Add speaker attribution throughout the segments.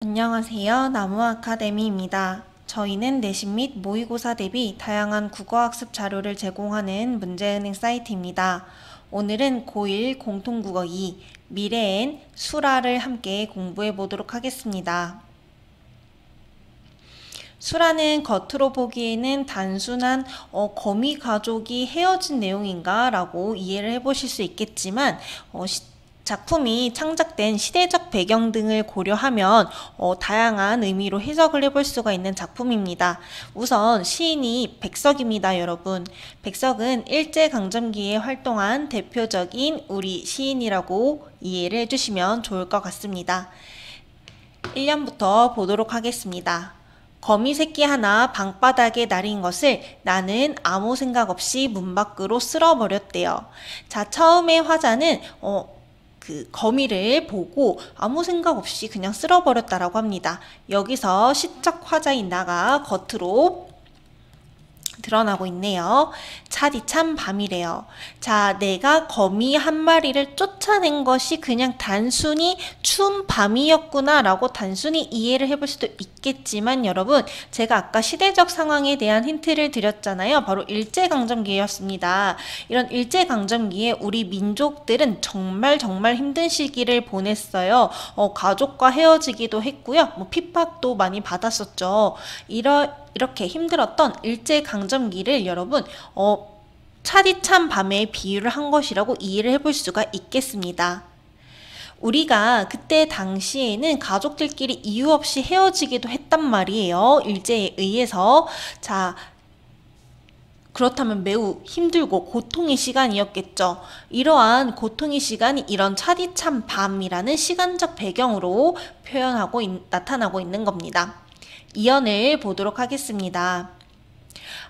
Speaker 1: 안녕하세요. 나무아카데미입니다. 저희는 내신 및 모의고사 대비 다양한 국어학습 자료를 제공하는 문제은행 사이트입니다. 오늘은 고1 공통국어 2 미래엔 수라를 함께 공부해 보도록 하겠습니다. 수라는 겉으로 보기에는 단순한 거미 가족이 헤어진 내용인가 라고 이해를 해보실 수 있겠지만 작품이 창작된 시대적 배경 등을 고려하면 다양한 의미로 해석을 해볼 수가 있는 작품입니다. 우선 시인이 백석입니다, 여러분. 백석은 일제강점기에 활동한 대표적인 우리 시인이라고 이해를 해주시면 좋을 것 같습니다. 1년부터 보도록 하겠습니다. 거미 새끼 하나 방바닥에 날인 것을 나는 아무 생각 없이 문 밖으로 쓸어버렸대요. 자, 처음에 화자는 그 거미를 보고 아무 생각 없이 그냥 쓸어버렸다라고 합니다. 여기서 시적 화자인 나가 겉으로 드러나고 있네요. 차디찬 밤이래요. 자, 내가 거미 한 마리를 쫓아낸 것이 그냥 단순히 추운 밤이었구나 라고 단순히 이해를 해볼 수도 있겠지만 여러분, 제가 아까 시대적 상황에 대한 힌트를 드렸잖아요. 바로 일제강점기였습니다. 이런 일제강점기에 우리 민족들은 정말 힘든 시기를 보냈어요. 가족과 헤어지기도 했고요. 핍박도 많이 받았었죠. 이렇게 힘들었던 일제강점기를 여러분 차디찬 밤에 비유를 한 것이라고 이해를 해볼 수가 있겠습니다. 우리가 그때 당시에는 가족들끼리 이유 없이 헤어지기도 했단 말이에요. 일제에 의해서. 자, 그렇다면 매우 힘들고 고통의 시간이었겠죠. 이러한 고통의 시간이 이런 차디찬 밤이라는 시간적 배경으로 나타나고 있는 겁니다. 이연을 보도록 하겠습니다.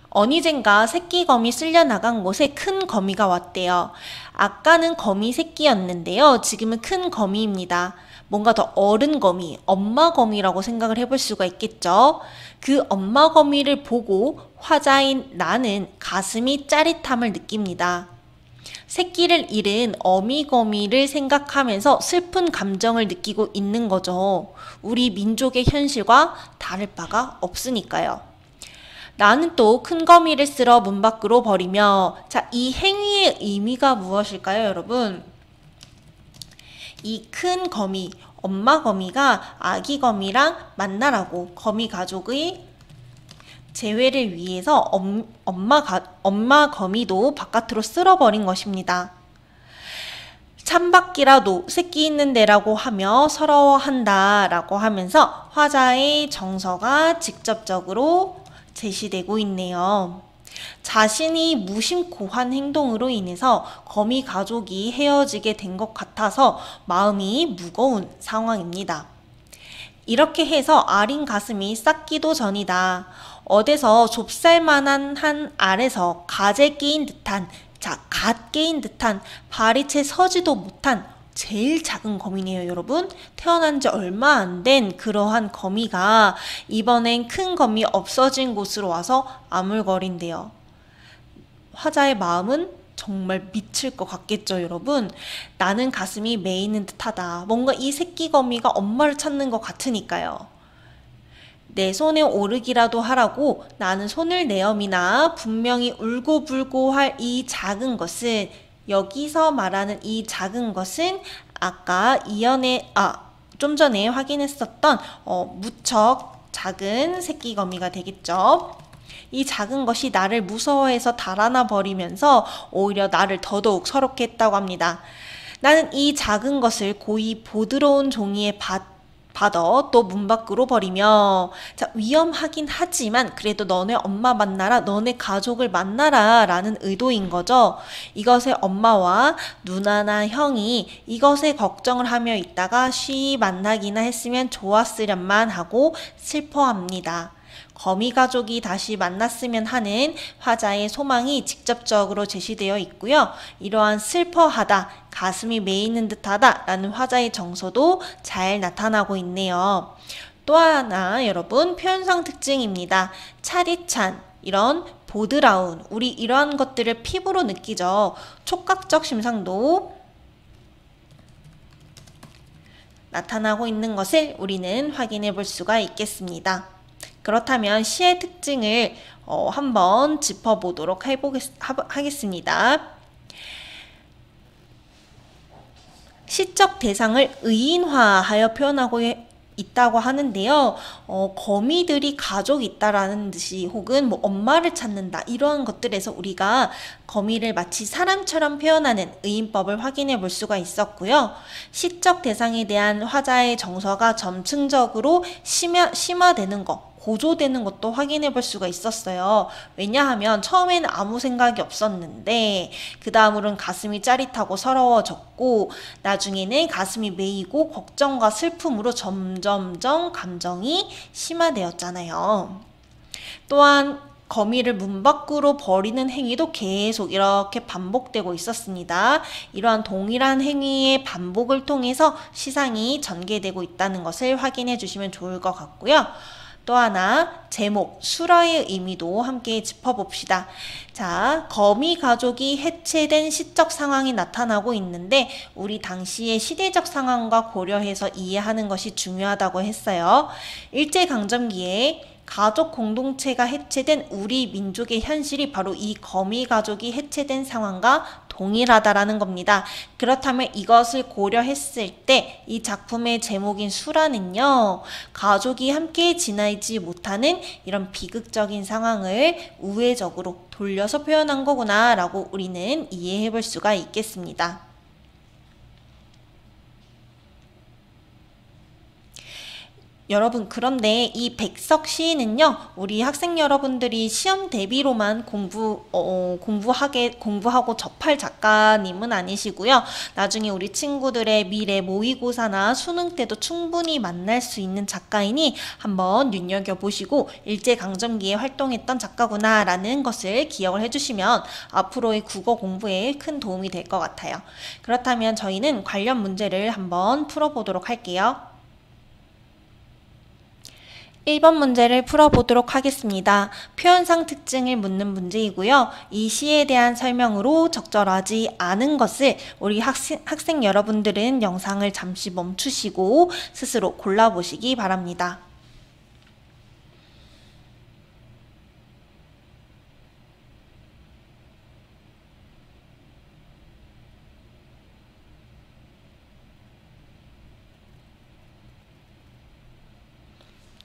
Speaker 1: 어니젠가 새끼 거미 쓸려 나간 곳에 큰 거미가 왔대요. 아까는 거미 새끼였는데요. 지금은 큰 거미입니다. 뭔가 더 어른 거미, 엄마 거미라고 생각을 해볼 수가 있겠죠. 그 엄마 거미를 보고 화자인 나는 가슴이 짜릿함을 느낍니다. 새끼를 잃은 어미 거미를 생각하면서 슬픈 감정을 느끼고 있는 거죠. 우리 민족의 현실과 다를 바가 없으니까요. 나는 또 큰 거미를 쓸어 문 밖으로 버리며, 자, 이 행위의 의미가 무엇일까요, 여러분? 이 큰 거미, 엄마 거미가 아기 거미랑 만나라고 거미 가족의 재회를 위해서 엄마 거미도 바깥으로 쓸어버린 것입니다. 찬바퀴라도 새끼 있는 데라고 하며 서러워한다 라고 하면서 화자의 정서가 직접적으로 제시되고 있네요. 자신이 무심코 한 행동으로 인해서 거미 가족이 헤어지게 된 것 같아서 마음이 무거운 상황입니다. 이렇게 해서 아린 가슴이 싹기도 전이다. 어디서 좁쌀만한 한 알에서 가재 끼인 듯한, 자, 갓 끼인 듯한 발이 채 서지도 못한 제일 작은 거미네요, 여러분. 태어난 지 얼마 안 된 그러한 거미가 이번엔 큰 거미 없어진 곳으로 와서 아물거린대요. 화자의 마음은 정말 미칠 것 같겠죠, 여러분. 나는 가슴이 메이는 듯하다. 뭔가 이 새끼 거미가 엄마를 찾는 것 같으니까요. 내 손에 오르기라도 하라고 나는 손을 내어미나 분명히 울고불고 할 이 작은 것은, 여기서 말하는 이 작은 것은 아까 좀 전에 확인했었던 무척 작은 새끼 거미가 되겠죠. 이 작은 것이 나를 무서워해서 달아나 버리면서 오히려 나를 더더욱 서럽게 했다고 합니다. 나는 이 작은 것을 고이 보드러운 종이에 받아 또 문 밖으로 버리며, 자, 위험하긴 하지만 그래도 너네 엄마 만나라, 너네 가족을 만나라 라는 의도인 거죠. 이것의 엄마와 누나나 형이 이것에 걱정을 하며 있다가 쉬 만나기나 했으면 좋았으련만 하고 슬퍼합니다. 거미 가족이 다시 만났으면 하는 화자의 소망이 직접적으로 제시되어 있고요. 이러한 슬퍼하다, 가슴이 메이는 듯하다 라는 화자의 정서도 잘 나타나고 있네요. 또 하나 여러분, 표현성 특징입니다. 차디찬, 이런 보드라운, 우리 이러한 것들을 피부로 느끼죠. 촉각적 심상도 나타나고 있는 것을 우리는 확인해 볼 수가 있겠습니다. 그렇다면 시의 특징을 한번 짚어보도록 하겠습니다. 시적 대상을 의인화하여 표현하고 있다고 하는데요. 거미들이 가족이 있다라는 듯이 혹은 뭐 엄마를 찾는다 이러한 것들에서 우리가 거미를 마치 사람처럼 표현하는 의인법을 확인해 볼 수가 있었고요. 시적 대상에 대한 화자의 정서가 점층적으로 심화되는 것, 고조되는 것도 확인해 볼 수가 있었어요. 왜냐하면 처음에는 아무 생각이 없었는데 그 다음으로는 가슴이 짜릿하고 서러워졌고 나중에는 가슴이 메이고 걱정과 슬픔으로 점점점 감정이 심화되었잖아요. 또한 거미를 문 밖으로 버리는 행위도 계속 이렇게 반복되고 있었습니다. 이러한 동일한 행위의 반복을 통해서 시상이 전개되고 있다는 것을 확인해 주시면 좋을 것 같고요. 또 하나 제목 수라의 의미도 함께 짚어봅시다. 자, 거미 가족이 해체된 시적 상황이 나타나고 있는데 우리 당시의 시대적 상황과 고려해서 이해하는 것이 중요하다고 했어요. 일제강점기에 가족 공동체가 해체된 우리 민족의 현실이 바로 이 거미 가족이 해체된 상황과 동일하다라는 겁니다. 그렇다면 이것을 고려했을 때 이 작품의 제목인 수라는요, 가족이 함께 지내지 못하는 이런 비극적인 상황을 우회적으로 돌려서 표현한 거구나 라고 우리는 이해해 볼 수가 있겠습니다. 여러분, 그런데 이 백석 시인은요, 우리 학생 여러분들이 시험 대비로만 공부하고 접할 작가님은 아니시고요. 나중에 우리 친구들의 미래 모의고사나 수능 때도 충분히 만날 수 있는 작가이니 한번 눈여겨보시고 일제강점기에 활동했던 작가구나라는 것을 기억을 해주시면 앞으로의 국어 공부에 큰 도움이 될 것 같아요. 그렇다면 저희는 관련 문제를 한번 풀어보도록 할게요. 1번 문제를 풀어보도록 하겠습니다. 표현상 특징을 묻는 문제이고요. 이 시에 대한 설명으로 적절하지 않은 것을 우리 학생 여러분들은 영상을 잠시 멈추시고 스스로 골라보시기 바랍니다.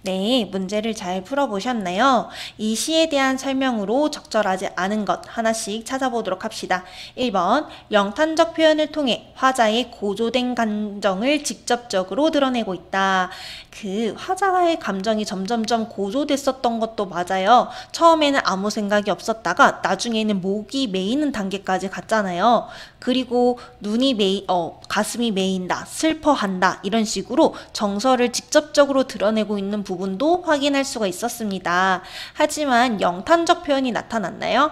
Speaker 1: 네, 문제를 잘 풀어보셨나요? 이 시에 대한 설명으로 적절하지 않은 것 하나씩 찾아보도록 합시다. 1번, 영탄적 표현을 통해 화자의 고조된 감정을 직접적으로 드러내고 있다. 그 화자의 감정이 점점점 고조됐었던 것도 맞아요. 처음에는 아무 생각이 없었다가 나중에는 목이 메이는 단계까지 갔잖아요. 그리고 가슴이 메인다, 슬퍼한다 이런 식으로 정서를 직접적으로 드러내고 있는 부분도 확인할 수가 있었습니다. 하지만 영탄적 표현이 나타났나요?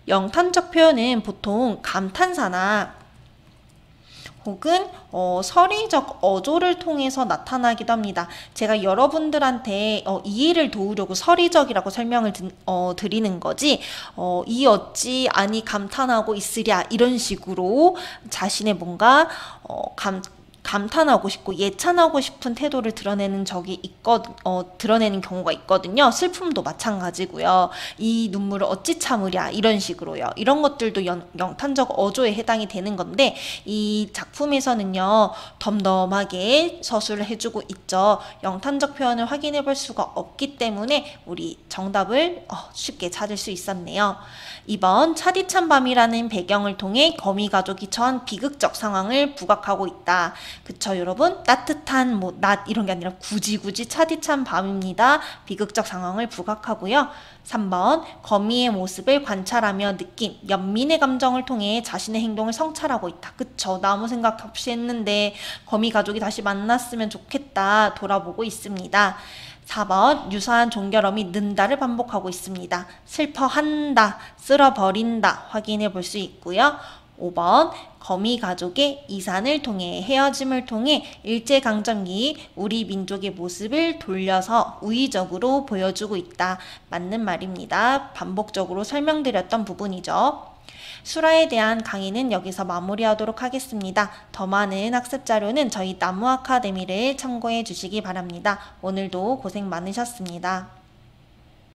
Speaker 1: 영탄적 표현은 보통 감탄사나 혹은 서리적 어조를 통해서 나타나기도 합니다. 제가 여러분들한테 이해를 도우려고 서리적이라고 설명을 드리는 거지 이 어찌 아니 감탄하고 있으랴 이런 식으로 자신의 뭔가 감탄하고 싶고 예찬하고 싶은 태도를 드러내는 드러내는 경우가 있거든요. 슬픔도 마찬가지고요. 이 눈물을 어찌 참으랴 이런 식으로요. 이런 것들도 영탄적 어조에 해당이 되는 건데 이 작품에서는요. 덤덤하게 서술을 해주고 있죠. 영탄적 표현을 확인해 볼 수가 없기 때문에 우리 정답을 쉽게 찾을 수 있었네요. 2번 차디찬 밤이라는 배경을 통해 거미 가족이 처한 비극적 상황을 부각하고 있다. 그쵸 여러분? 따뜻한 낮 이런 게 아니라 굳이 차디찬 밤입니다. 비극적 상황을 부각하고요. 3번 거미의 모습을 관찰하며 느낀 연민의 감정을 통해 자신의 행동을 성찰하고 있다. 그쵸? 나 아무 생각 없이 했는데 거미 가족이 다시 만났으면 좋겠다. 돌아보고 있습니다. 4번 유사한 종결음이 는다를 반복하고 있습니다. 슬퍼한다, 쓸어버린다 확인해 볼 수 있고요. 5번 거미 가족의 이산을 통해 헤어짐을 통해 일제강점기 우리 민족의 모습을 돌려서 우의적으로 보여주고 있다. 맞는 말입니다. 반복적으로 설명드렸던 부분이죠. 수라에 대한 강의는 여기서 마무리하도록 하겠습니다. 더 많은 학습 자료는 저희 나무 아카데미를 참고해 주시기 바랍니다. 오늘도 고생 많으셨습니다.